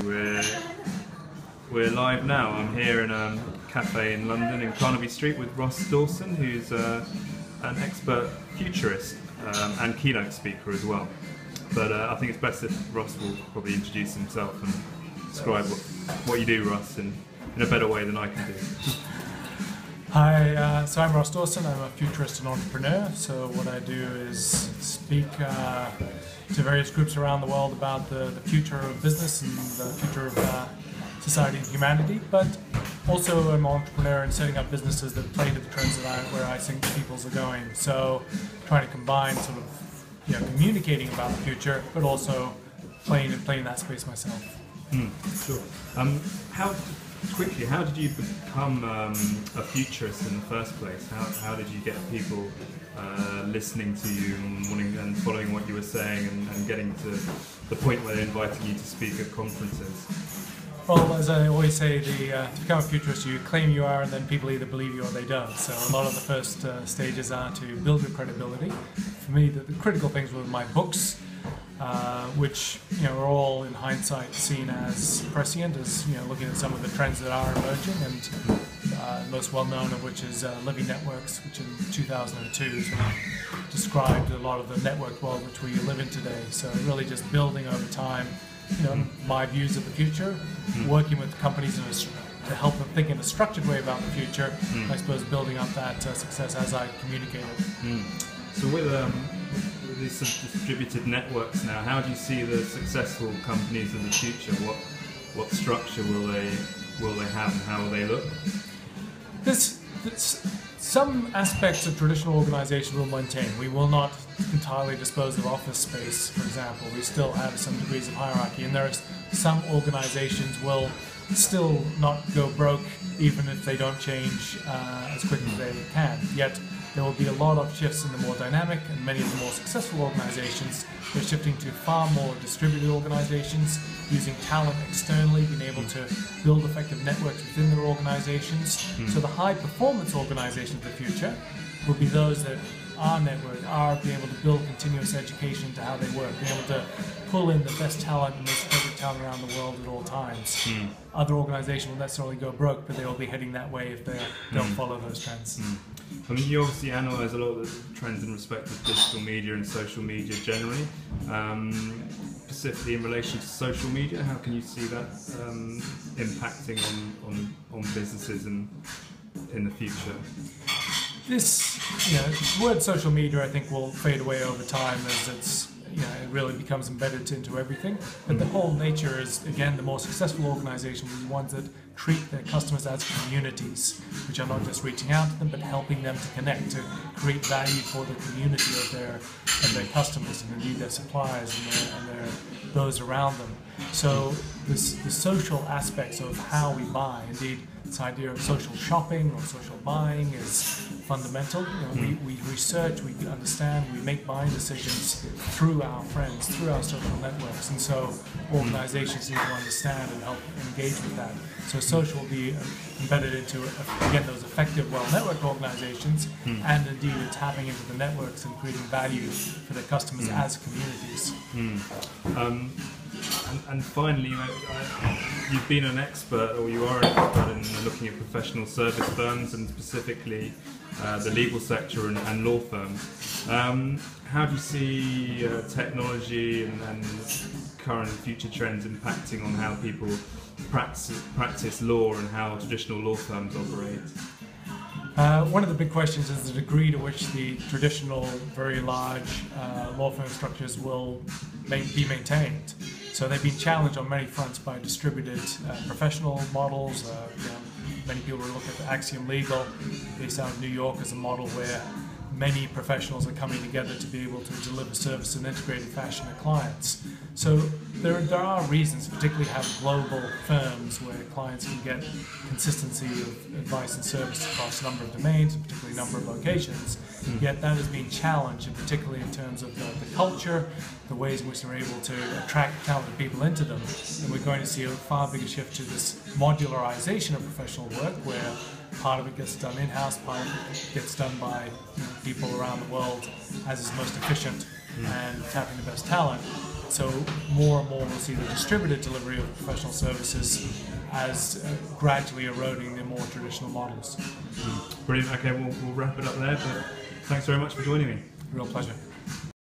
We're we're live now. I'm here in a cafe in London in Carnaby Street with Ross Dawson, who's an expert futurist and keynote speaker as well. But I think it's best if Ross will probably introduce himself and describe what you do, Ross, in a better way than I can do. Hi, so I'm Ross Dawson. I'm a futurist and entrepreneur. So what I do is speak to various groups around the world about the future of business and the future of society and humanity, but also I'm an entrepreneur in setting up businesses that play to the trends where I think peoples are going. So trying to combine sort of communicating about the future, but also playing in that space myself. Sure. How did you become a futurist in the first place? How did you get people listening to you and wanting and following what you were saying and getting to the point where they're inviting you to speak at conferences? Well, as I always say, to become a futurist, you claim you are, and then people either believe you or they don't. So a lot of the first stages are to build your credibility. For me, the critical things were my books, which are all in hindsight seen as prescient, as looking at some of the trends that are emerging, and most well known of which is Living Networks, which in 2002 sort of described a lot of the network world which we live in today. So really just building over time, my views of the future, working with companies to help them think in a structured way about the future. I suppose building up that success as I communicate it. So with these distributed networks now, how do you see the successful companies of the future? What structure will they have, and how will they look? Some aspects of traditional organization will maintain. We will not entirely dispose of office space, for example. We still have some degrees of hierarchy, and there are some organizations will still not go broke even if they don't change as quickly as they can. Yet there will be a lot of shifts in the more dynamic, and many of the more successful organizations are shifting to far more distributed organizations, using talent externally, being able to build effective networks within their organizations. So the high performance organizations of the future will be those that are networked, are being able to build continuous education to how they work, being able to pull in the best talent and most perfect talent around the world at all times. Other organizations will necessarily go broke, but they will be heading that way if they don't follow those trends. I mean, you obviously analyse a lot of the trends in respect of digital media and social media generally. Specifically in relation to social media, how can you see that impacting on businesses in the future? This, the word social media, I think, will fade away over time as it really becomes embedded into everything. But the whole nature is, again, the more successful organizations are the ones that treat their customers as communities, which are not just reaching out to them, but helping them to connect, to create value for the community of their customers, and indeed their suppliers and those around them. So the social aspects of how we buy, indeed this idea of social shopping or social buying, is fundamental. We research, we understand, we make buying decisions through our friends, through our social networks, and so organizations need to understand and help engage with that. So social will be embedded into, again, those effective, well-networked organizations, and indeed tapping into the networks and creating value for their customers as communities. And finally, you've been an expert, or you are an expert in looking at professional service firms and specifically the legal sector and law firms. How do you see technology and current and future trends impacting on how people practice law and how traditional law firms operate? One of the big questions is the degree to which the traditional, very large law firm structures will be maintained. So they've been challenged on many fronts by distributed professional models. Many people look at Axiom Legal, based out of New York, as a model where many professionals are coming together to be able to deliver service in an integrated fashion to clients. So there are reasons, particularly to have global firms where clients can get consistency of advice and service across a number of domains, and particularly a number of locations. Yet that has been challenged, and particularly in terms of the culture, the ways in which they're able to attract talented people into them. And we're going to see a far bigger shift to this modularization of professional work, where part of it gets done in-house, part of it gets done by people around the world as is most efficient and tapping the best talent. So more and more we'll see the distributed delivery of professional services as gradually eroding the more traditional models. Brilliant. Okay, we'll wrap it up there, but thanks very much for joining me. Real pleasure.